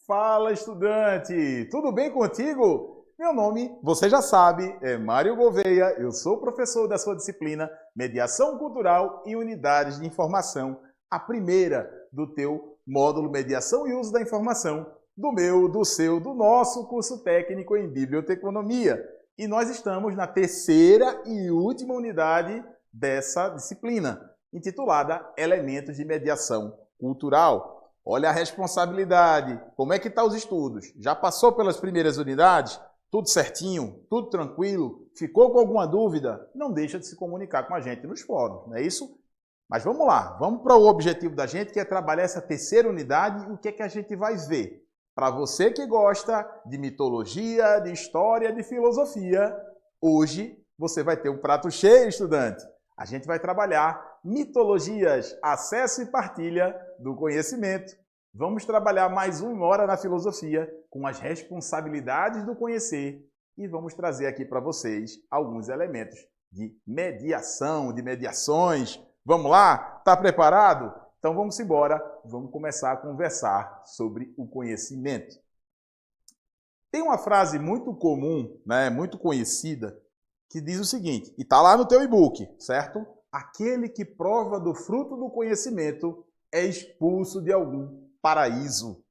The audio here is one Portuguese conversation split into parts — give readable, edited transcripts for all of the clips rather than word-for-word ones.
Fala, estudante! Tudo bem contigo? Meu nome, você já sabe, é Mário Gouveia. Eu sou professor da sua disciplina Mediação Cultural e Unidades de Informação, a primeira do teu módulo Mediação e Uso da Informação, do meu, do seu, do nosso curso técnico em Biblioteconomia. E nós estamos na terceira e última unidade dessa disciplina, intitulada Elementos de Mediação Cultural. Olha a responsabilidade. Como é que estão os estudos? Já passou pelas primeiras unidades? Tudo certinho? Tudo tranquilo? Ficou com alguma dúvida? Não deixa de se comunicar com a gente nos fóruns, não é isso? Mas vamos lá, vamos para o objetivo da gente, que é trabalhar essa terceira unidade e o que é que a gente vai ver. Para você que gosta de mitologia, de história, de filosofia, hoje você vai ter um prato cheio, estudante. A gente vai trabalhar mitologias, acesso e partilha do conhecimento. Vamos trabalhar mais uma hora na filosofia com as responsabilidades do conhecer e vamos trazer aqui para vocês alguns elementos de mediação, de mediações. Vamos lá? Está preparado? Então vamos embora, vamos começar a conversar sobre o conhecimento. Tem uma frase muito comum, muito conhecida, que diz o seguinte, e está lá no teu e-book, certo? Aquele que prova do fruto do conhecimento é expulso de algum paraíso.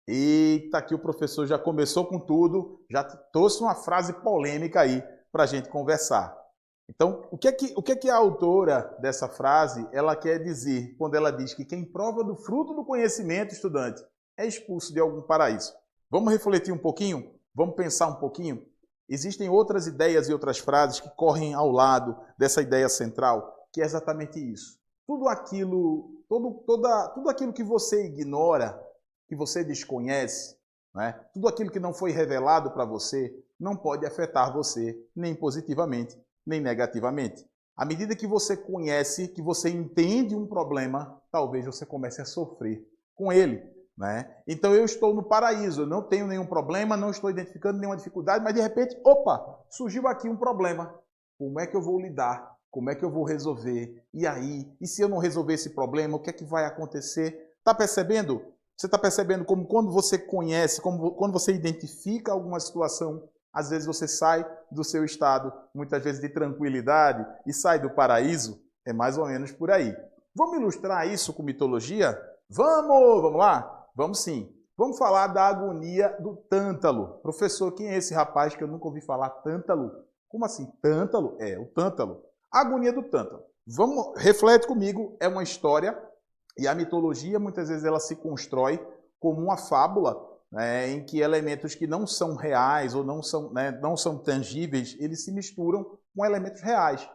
Eita, que o professor já começou com tudo, já trouxe uma frase polêmica aí para a gente conversar. Então, o que é que a autora dessa frase ela quer dizer quando ela diz que quem prova do fruto do conhecimento, estudante, é expulso de algum paraíso? Vamos refletir um pouquinho? Vamos pensar um pouquinho? Existem outras ideias e outras frases que correm ao lado dessa ideia central, que é exatamente isso. Tudo aquilo que você ignora, que você desconhece, tudo aquilo que não foi revelado para você, não pode afetar você nem positivamente, nem negativamente. À medida que você conhece, que você entende um problema, talvez você comece a sofrer com ele. Então eu estou no paraíso, eu não tenho nenhum problema, não estou identificando nenhuma dificuldade, mas de repente, opa, surgiu aqui um problema. Como é que eu vou lidar? Como é que eu vou resolver? E aí? E se eu não resolver esse problema, o que é que vai acontecer? Está percebendo? Você está percebendo como quando você conhece, quando você identifica alguma situação, às vezes você sai do seu estado, muitas vezes de tranquilidade, e sai do paraíso? É mais ou menos por aí. Vamos ilustrar isso com mitologia? Vamos lá? Vamos sim. Vamos falar da agonia do Tântalo. Professor, quem é esse rapaz que eu nunca ouvi falar? Tântalo? Como assim? Tântalo? É, o Tântalo. A agonia do Tântalo. Reflete comigo, é uma história, e a mitologia muitas vezes ela se constrói como uma fábula, em que elementos que não são reais ou não são tangíveis, eles se misturam com elementos reais.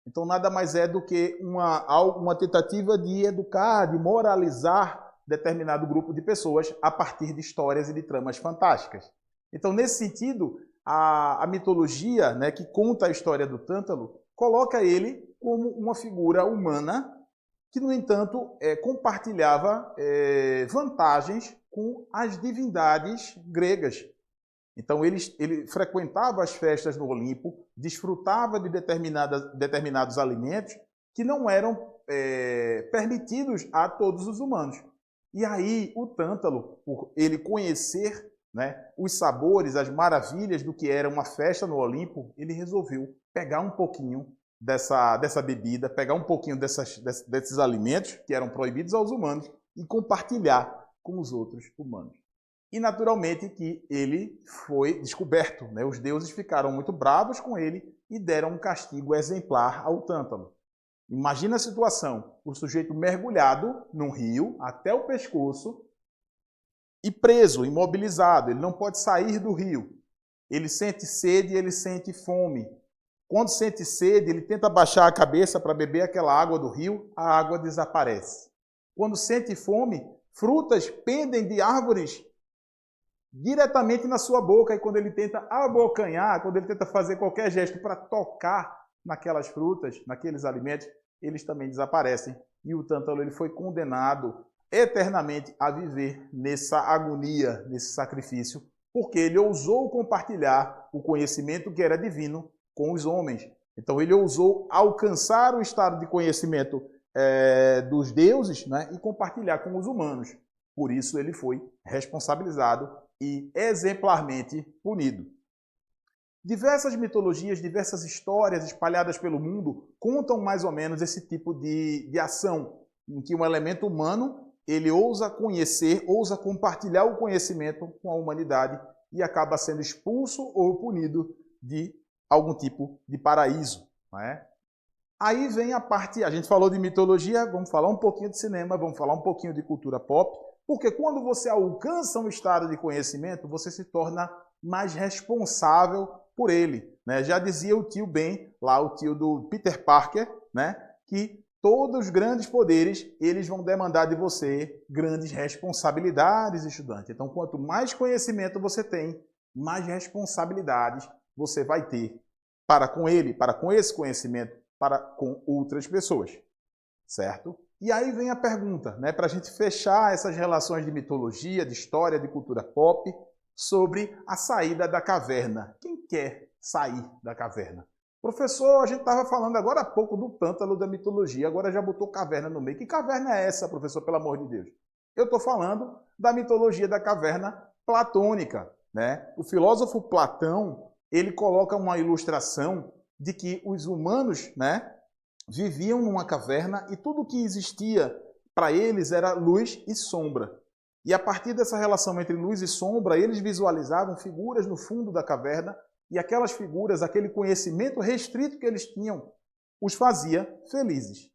Então nada mais é do que uma tentativa de educar, de moralizar determinado grupo de pessoas a partir de histórias e de tramas fantásticas. Então, nesse sentido, a mitologia, que conta a história do Tântalo, coloca ele como uma figura humana que, no entanto, compartilhava vantagens com as divindades gregas. Então, ele frequentava as festas no Olimpo, desfrutava de determinados alimentos que não eram permitidos a todos os humanos. E aí, o Tântalo, por ele conhecer os sabores, as maravilhas do que era uma festa no Olimpo, ele resolveu pegar um pouquinho dessa bebida, pegar um pouquinho desses alimentos que eram proibidos aos humanos e compartilhar com os outros humanos. E, naturalmente, que ele foi descoberto. Os deuses ficaram muito bravos com ele e deram um castigo exemplar ao Tântalo. Imagina a situação, o sujeito mergulhado num rio até o pescoço e preso, imobilizado. Ele não pode sair do rio. Ele sente sede e ele sente fome. Quando sente sede, ele tenta baixar a cabeça para beber aquela água do rio, a água desaparece. Quando sente fome, frutas pendem de árvores diretamente na sua boca, e quando ele tenta abocanhar, quando ele tenta fazer qualquer gesto para tocar naquelas frutas, naqueles alimentos, eles também desaparecem. E o Tântalo ele foi condenado eternamente a viver nessa agonia, nesse sacrifício, porque ele ousou compartilhar o conhecimento que era divino com os homens. Então ele ousou alcançar o estado de conhecimento dos deuses, né, e compartilhar com os humanos. Por isso ele foi responsabilizado e exemplarmente punido. Diversas mitologias, diversas histórias espalhadas pelo mundo contam mais ou menos esse tipo de ação, em que um elemento humano ele ousa conhecer, ousa compartilhar o conhecimento com a humanidade e acaba sendo expulso ou punido de algum tipo de paraíso. Não é? Aí vem a parte, a gente falou de mitologia, vamos falar um pouquinho de cinema, vamos falar um pouquinho de cultura pop, porque quando você alcança um estado de conhecimento, você se torna mais responsável por ele. Né? Já dizia o tio Ben, lá o tio do Peter Parker, né? Que todos os grandes poderes, eles vão demandar de você grandes responsabilidades, estudante. Então, quanto mais conhecimento você tem, mais responsabilidades você vai ter para com ele, para com esse conhecimento, para com outras pessoas. Certo? E aí vem a pergunta, né, para a gente fechar essas relações de mitologia, de história, de cultura pop, sobre a saída da caverna. Quem quer sair da caverna? Professor, a gente estava falando agora há pouco do Tântalo da mitologia, agora já botou caverna no meio. Que caverna é essa, professor, pelo amor de Deus? Eu estou falando da mitologia da caverna platônica. Né? O filósofo Platão, ele coloca uma ilustração de que os humanos, né, viviam numa caverna e tudo que existia para eles era luz e sombra. E a partir dessa relação entre luz e sombra, eles visualizavam figuras no fundo da caverna e aquelas figuras, aquele conhecimento restrito que eles tinham, os fazia felizes.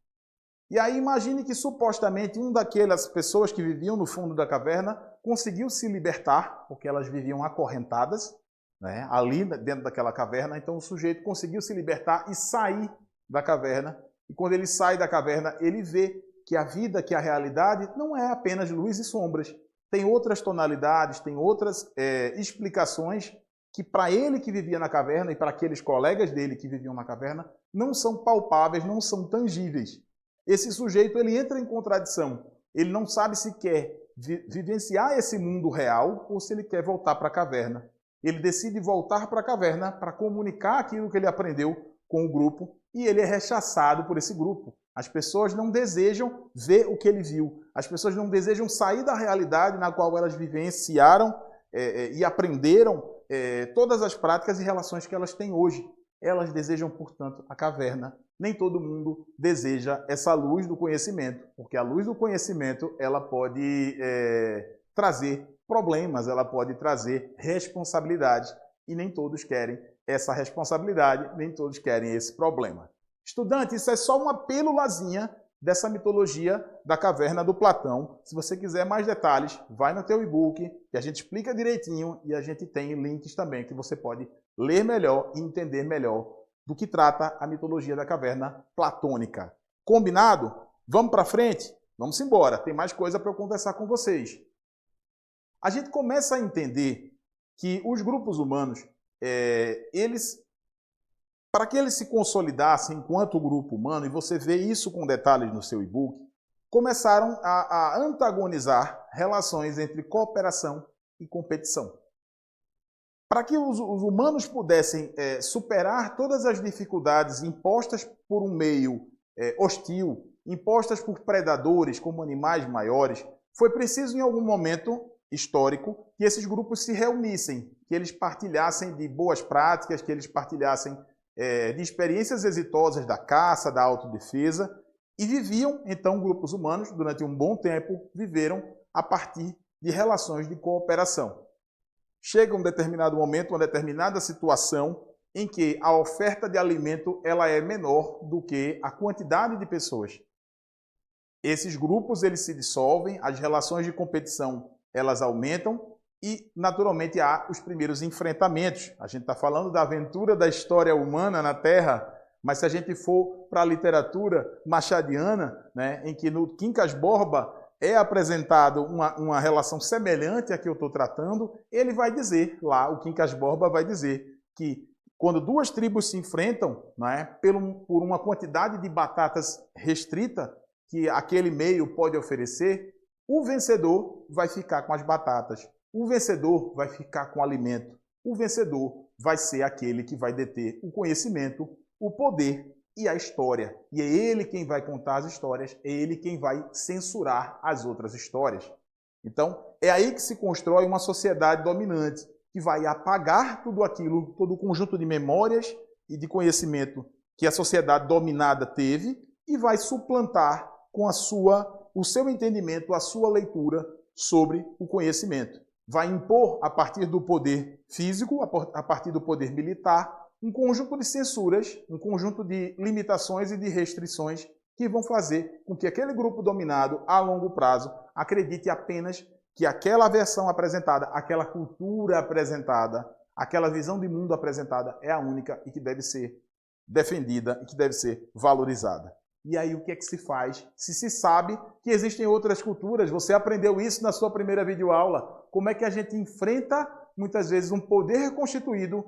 E aí imagine que supostamente uma daquelas pessoas que viviam no fundo da caverna conseguiu se libertar, porque elas viviam acorrentadas, né, ali dentro daquela caverna. Então o sujeito conseguiu se libertar e sair da caverna. E quando ele sai da caverna, ele vê que a vida, que a realidade não é apenas luz e sombras. Tem outras tonalidades, tem outras explicações que para ele que vivia na caverna e para aqueles colegas dele que viviam na caverna não são palpáveis, não são tangíveis. Esse sujeito ele entra em contradição. Ele não sabe se quer vivenciar esse mundo real ou se ele quer voltar para a caverna. Ele decide voltar para a caverna para comunicar aquilo que ele aprendeu com o grupo e ele é rechaçado por esse grupo. As pessoas não desejam ver o que ele viu. As pessoas não desejam sair da realidade na qual elas vivenciaram e aprenderam todas as práticas e relações que elas têm hoje. Elas desejam, portanto, a caverna. Nem todo mundo deseja essa luz do conhecimento, porque a luz do conhecimento ela pode trazer problemas, ela pode trazer responsabilidades, e nem todos querem essa responsabilidade, nem todos querem esse problema. Estudante, isso é só uma pílulazinha dessa mitologia da caverna do Platão. Se você quiser mais detalhes, vai no teu e-book, que a gente explica direitinho e a gente tem links também que você pode ler melhor e entender melhor do que trata a mitologia da caverna platônica. Combinado? Vamos para frente? Vamos embora, tem mais coisa para eu conversar com vocês. A gente começa a entender que os grupos humanos, para que eles se consolidassem enquanto grupo humano, e você vê isso com detalhes no seu e-book, começaram a antagonizar relações entre cooperação e competição. Para que os humanos pudessem superar todas as dificuldades impostas por um meio hostil, impostas por predadores como animais maiores, foi preciso em algum momento histórico que esses grupos se reunissem, que eles partilhassem de boas práticas, que eles partilhassem de experiências exitosas da caça, da autodefesa, e viviam, então, grupos humanos, durante um bom tempo, viveram a partir de relações de cooperação. Chega um determinado momento, uma determinada situação, em que a oferta de alimento ela é menor do que a quantidade de pessoas. Esses grupos eles se dissolvem, as relações de competição elas aumentam, e, naturalmente, há os primeiros enfrentamentos. A gente está falando da aventura da história humana na Terra, mas se a gente for para a literatura machadiana, né, em que no Quincas Borba é apresentado uma relação semelhante à que eu estou tratando, ele vai dizer, lá, o Quincas Borba vai dizer que quando duas tribos se enfrentam, né, por uma quantidade de batatas restrita que aquele meio pode oferecer, O vencedor vai ficar com as batatas. O vencedor vai ficar com o alimento. O vencedor vai ser aquele que vai deter o conhecimento, o poder e a história. E é ele quem vai contar as histórias, é ele quem vai censurar as outras histórias. Então, é aí que se constrói uma sociedade dominante, que vai apagar tudo aquilo, todo o conjunto de memórias e de conhecimento que a sociedade dominada teve e vai suplantar com o seu entendimento, a sua leitura sobre o conhecimento. Vai impor, a partir do poder físico, a partir do poder militar, um conjunto de censuras, um conjunto de limitações e de restrições que vão fazer com que aquele grupo dominado, a longo prazo, acredite apenas que aquela versão apresentada, aquela cultura apresentada, aquela visão de mundo apresentada é a única e que deve ser defendida e que deve ser valorizada. E aí o que é que se faz? Se sabe que existem outras culturas, você aprendeu isso na sua primeira videoaula, como é que a gente enfrenta, muitas vezes, um poder constituído,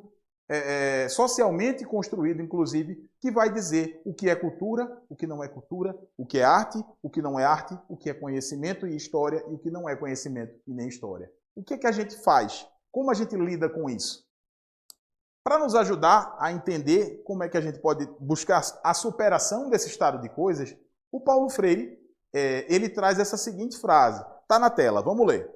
socialmente construído, inclusive, que vai dizer o que é cultura, o que não é cultura, o que é arte, o que não é arte, o que é conhecimento e história e o que não é conhecimento e nem história. O que é que a gente faz? Como a gente lida com isso? Para nos ajudar a entender como é que a gente pode buscar a superação desse estado de coisas, o Paulo Freire ele traz essa seguinte frase. Está na tela, vamos ler.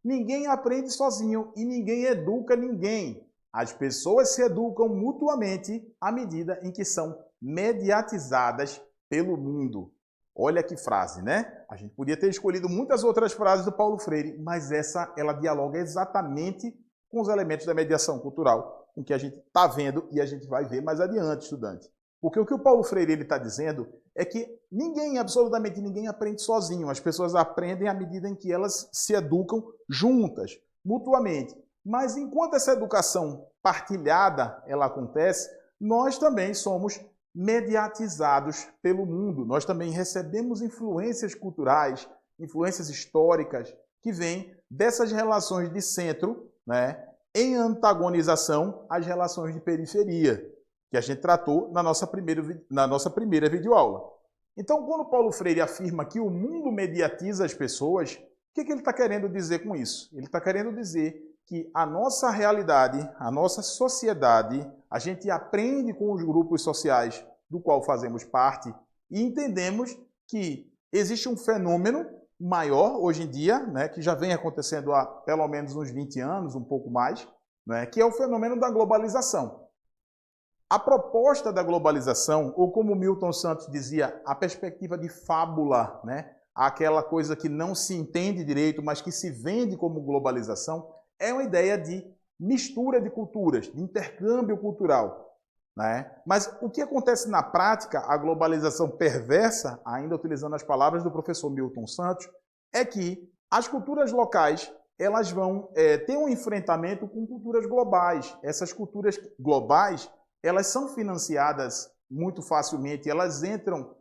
Ninguém aprende sozinho e ninguém educa ninguém. As pessoas se educam mutuamente à medida em que são mediatizadas pelo mundo. Olha que frase, né? A gente podia ter escolhido muitas outras frases do Paulo Freire, mas essa ela dialoga exatamente com os elementos da mediação cultural, com que a gente está vendo e a gente vai ver mais adiante, estudante. Porque o que o Paulo Freire está dizendo é que ninguém, absolutamente ninguém, aprende sozinho. As pessoas aprendem à medida em que elas se educam juntas, mutuamente. Mas enquanto essa educação partilhada ela acontece, nós também somos mediatizados pelo mundo. Nós também recebemos influências culturais, influências históricas, que vêm dessas relações de centro, né, em antagonização às relações de periferia, que a gente tratou na nossa primeira videoaula. Então, quando Paulo Freire afirma que o mundo mediatiza as pessoas, o que ele está querendo dizer com isso? Ele está querendo dizer que a nossa realidade, a nossa sociedade, a gente aprende com os grupos sociais do qual fazemos parte e entendemos que existe um fenômeno maior hoje em dia, né, que já vem acontecendo há pelo menos uns 20 anos, um pouco mais, né, que é o fenômeno da globalização. A proposta da globalização, ou como Milton Santos dizia, a perspectiva de fábula, né, aquela coisa que não se entende direito, mas que se vende como globalização, é uma ideia de mistura de culturas, de intercâmbio cultural. Né? Mas o que acontece na prática, a globalização perversa, ainda utilizando as palavras do professor Milton Santos, é que as culturas locais elas vão ter um enfrentamento com culturas globais. Essas culturas globais elas são financiadas muito facilmente, elas entram,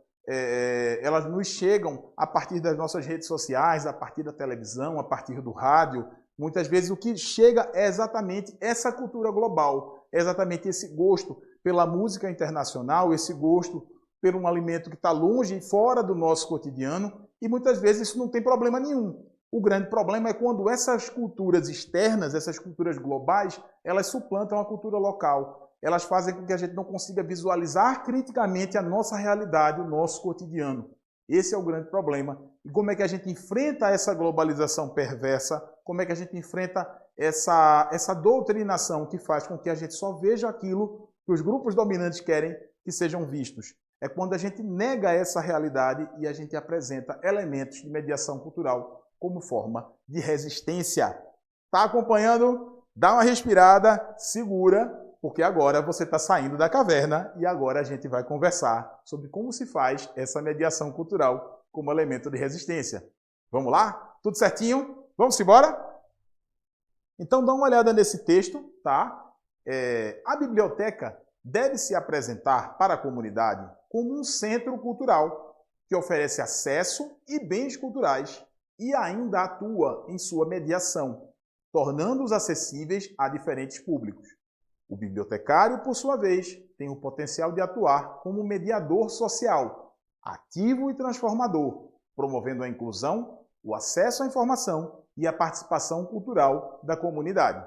elas nos chegam a partir das nossas redes sociais, a partir da televisão, a partir do rádio. Muitas vezes o que chega é exatamente essa cultura global, é exatamente esse gosto pela música internacional, esse gosto por um alimento que está longe e fora do nosso cotidiano, e muitas vezes isso não tem problema nenhum. O grande problema é quando essas culturas externas, essas culturas globais, elas suplantam a cultura local. Elas fazem com que a gente não consiga visualizar criticamente a nossa realidade, o nosso cotidiano. Esse é o grande problema. E como é que a gente enfrenta essa globalização perversa? Como é que a gente enfrenta essa doutrinação que faz com que a gente só veja aquilo que os grupos dominantes querem que sejam vistos? É quando a gente nega essa realidade e a gente apresenta elementos de mediação cultural como forma de resistência. Está acompanhando? Dá uma respirada, segura, porque agora você está saindo da caverna e agora a gente vai conversar sobre como se faz essa mediação cultural como elemento de resistência. Vamos lá? Tudo certinho? Vamos embora? Então dá uma olhada nesse texto, tá? A biblioteca deve se apresentar para a comunidade como um centro cultural que oferece acesso e bens culturais e ainda atua em sua mediação, tornando-os acessíveis a diferentes públicos. O bibliotecário, por sua vez, tem o potencial de atuar como mediador social, ativo e transformador, promovendo a inclusão, o acesso à informação e a participação cultural da comunidade.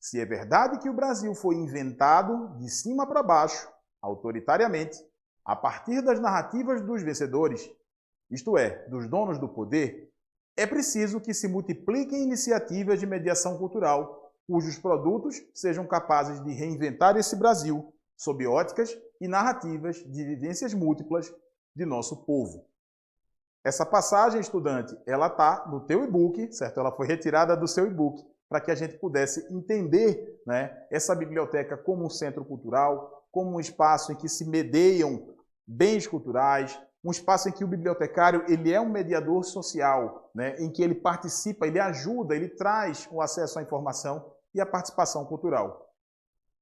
Se é verdade que o Brasil foi inventado de cima para baixo, autoritariamente, a partir das narrativas dos vencedores, isto é, dos donos do poder, é preciso que se multipliquem iniciativas de mediação cultural, cujos produtos sejam capazes de reinventar esse Brasil sob óticas e narrativas de vivências múltiplas de nosso povo. Essa passagem, estudante, ela está no teu e-book, certo? Ela foi retirada do seu e-book, para que a gente pudesse entender, né, essa biblioteca como um centro cultural, como um espaço em que se mediam bens culturais, um espaço em que o bibliotecário ele é um mediador social, né, em que ele participa, ele ajuda, ele traz o acesso à informação e a participação cultural.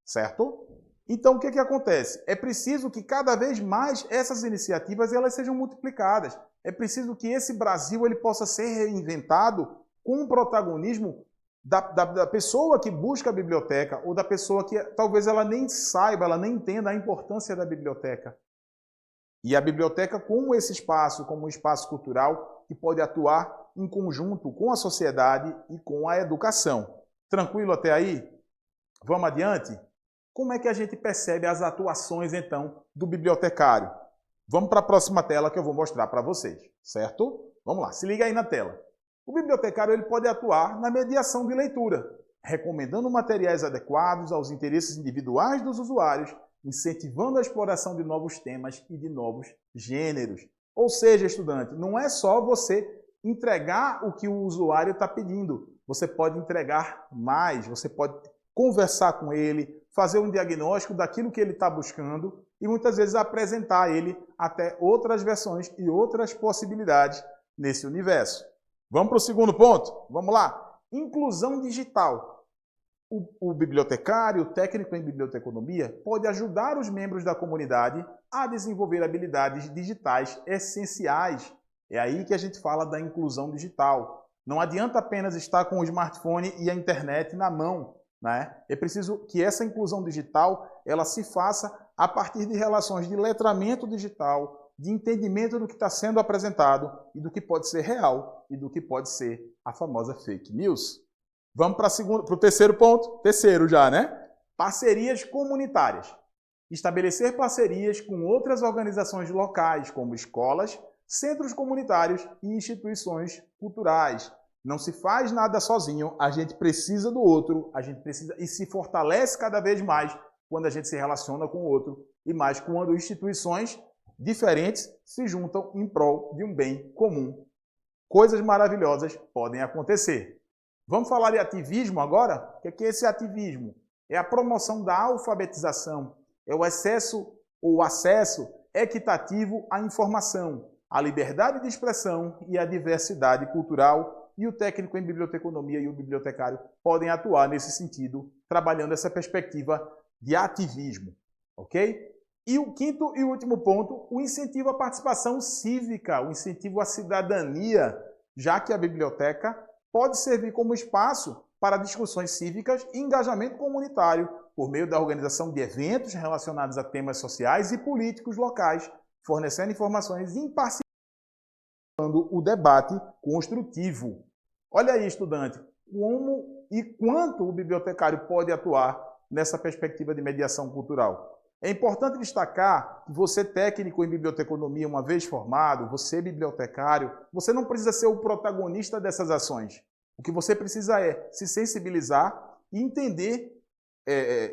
Certo? Então, o que acontece? É preciso que cada vez mais essas iniciativas elas sejam multiplicadas. É preciso que esse Brasil ele possa ser reinventado com o protagonismo da pessoa que busca a biblioteca ou da pessoa que talvez ela nem saiba, ela nem entenda a importância da biblioteca. E a biblioteca como esse espaço, como um espaço cultural que pode atuar em conjunto com a sociedade e com a educação. Tranquilo até aí? Vamos adiante? Como é que a gente percebe as atuações, então, do bibliotecário? Vamos para a próxima tela que eu vou mostrar para vocês, certo? Vamos lá, se liga aí na tela. O bibliotecário ele pode atuar na mediação de leitura, recomendando materiais adequados aos interesses individuais dos usuários, incentivando a exploração de novos temas e de novos gêneros. Ou seja, estudante, não é só você entregar o que o usuário está pedindo. Você pode entregar mais, você pode conversar com ele, fazer um diagnóstico daquilo que ele está buscando e muitas vezes apresentar a ele até outras versões e outras possibilidades nesse universo. Vamos para o segundo ponto? Vamos lá. Inclusão digital. O bibliotecário, o técnico em biblioteconomia, pode ajudar os membros da comunidade a desenvolver habilidades digitais essenciais. É aí que a gente fala da inclusão digital. Não adianta apenas estar com o smartphone e a internet na mão, né? É preciso que essa inclusão digital ela se faça a partir de relações de letramento digital, de entendimento do que está sendo apresentado e do que pode ser real e do que pode ser a famosa fake news. Vamos para o terceiro ponto. Terceiro já, né? Parcerias comunitárias. Estabelecer parcerias com outras organizações locais, como escolas, centros comunitários e instituições culturais. Não se faz nada sozinho, a gente precisa do outro, a gente precisa e se fortalece cada vez mais quando a gente se relaciona com o outro e mais quando instituições diferentes se juntam em prol de um bem comum. Coisas maravilhosas podem acontecer. Vamos falar de ativismo agora? O que é esse ativismo? É a promoção da alfabetização, é o acesso equitativo à informação, a liberdade de expressão e a diversidade cultural, e o técnico em biblioteconomia e o bibliotecário podem atuar nesse sentido, trabalhando essa perspectiva de ativismo, ok? E o quinto e último ponto, o incentivo à participação cívica, o incentivo à cidadania, já que a biblioteca pode servir como espaço para discussões cívicas e engajamento comunitário, por meio da organização de eventos relacionados a temas sociais e políticos locais, fornecendo informações imparciais o debate construtivo. Olha aí, estudante, como e quanto o bibliotecário pode atuar nessa perspectiva de mediação cultural. É importante destacar que você, técnico em biblioteconomia, uma vez formado, você, bibliotecário, você não precisa ser o protagonista dessas ações. O que você precisa é se sensibilizar e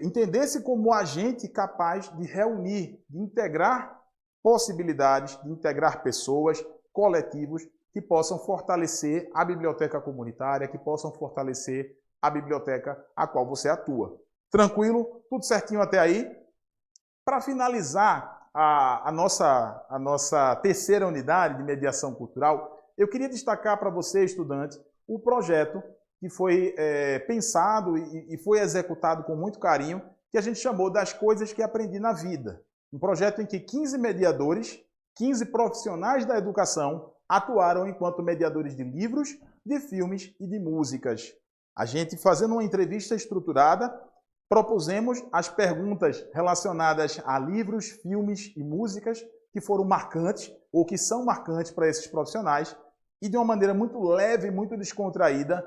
entender-se como agente capaz de reunir, de integrar possibilidades, de integrar pessoas, coletivos que possam fortalecer a biblioteca comunitária, que possam fortalecer a biblioteca a qual você atua. Tranquilo? Tudo certinho até aí? Para finalizar a nossa terceira unidade de mediação cultural, eu queria destacar para você, estudante, o projeto que foi pensado e foi executado com muito carinho, que a gente chamou das coisas que aprendi na vida. Um projeto em que 15 mediadores, 15 profissionais da educação atuaram enquanto mediadores de livros, de filmes e de músicas. A gente, fazendo uma entrevista estruturada, propusemos as perguntas relacionadas a livros, filmes e músicas que foram marcantes ou que são marcantes para esses profissionais e de uma maneira muito leve, muito descontraída,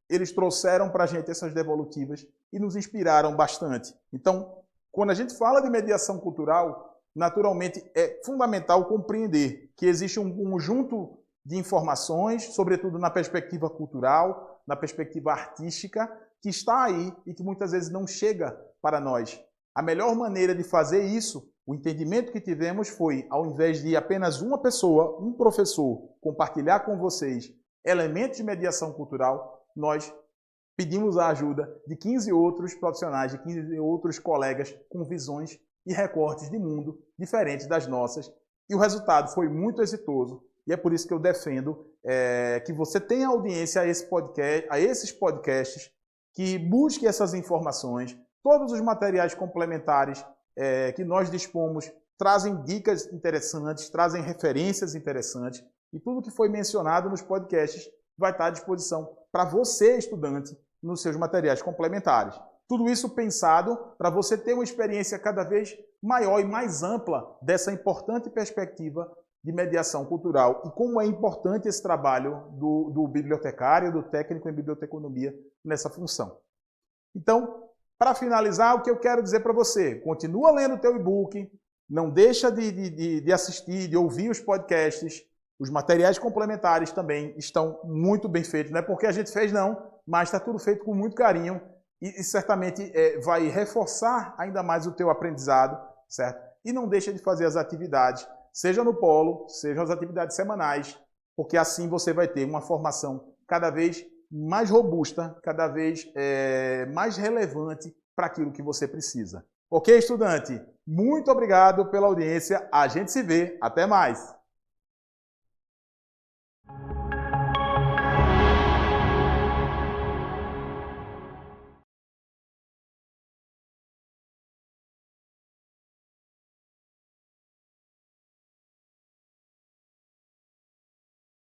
eles trouxeram para a gente essas devolutivas e nos inspiraram bastante. Então, quando a gente fala de mediação cultural, naturalmente é fundamental compreender que existe um conjunto de informações, sobretudo na perspectiva cultural, na perspectiva artística, que está aí e que muitas vezes não chega para nós. A melhor maneira de fazer isso, o entendimento que tivemos foi, ao invés de apenas uma pessoa, um professor, compartilhar com vocês elementos de mediação cultural, nós pedimos a ajuda de 15 outros profissionais, de 15 outros colegas com visões e recortes de mundo diferentes das nossas. E o resultado foi muito exitoso. E é por isso que eu defendo que você tenha audiência a esses podcasts, que busque essas informações. Todos os materiais complementares que nós dispomos trazem dicas interessantes, trazem referências interessantes. E tudo que foi mencionado nos podcasts vai estar à disposição para você, estudante, nos seus materiais complementares. Tudo isso pensado para você ter uma experiência cada vez maior e mais ampla dessa importante perspectiva de mediação cultural e como é importante esse trabalho do bibliotecário, do técnico em biblioteconomia nessa função. Então, para finalizar, o que eu quero dizer para você, continua lendo o teu e-book, não deixa de assistir, de ouvir os podcasts. Os materiais complementares também estão muito bem feitos. Não é porque a gente fez, não, mas está tudo feito com muito carinho e certamente vai reforçar ainda mais o teu aprendizado, certo? E não deixa de fazer as atividades, seja no polo, sejam as atividades semanais, porque assim você vai ter uma formação cada vez mais robusta, cada vez mais relevante para aquilo que você precisa. Ok, estudante? Muito obrigado pela audiência. A gente se vê. Até mais!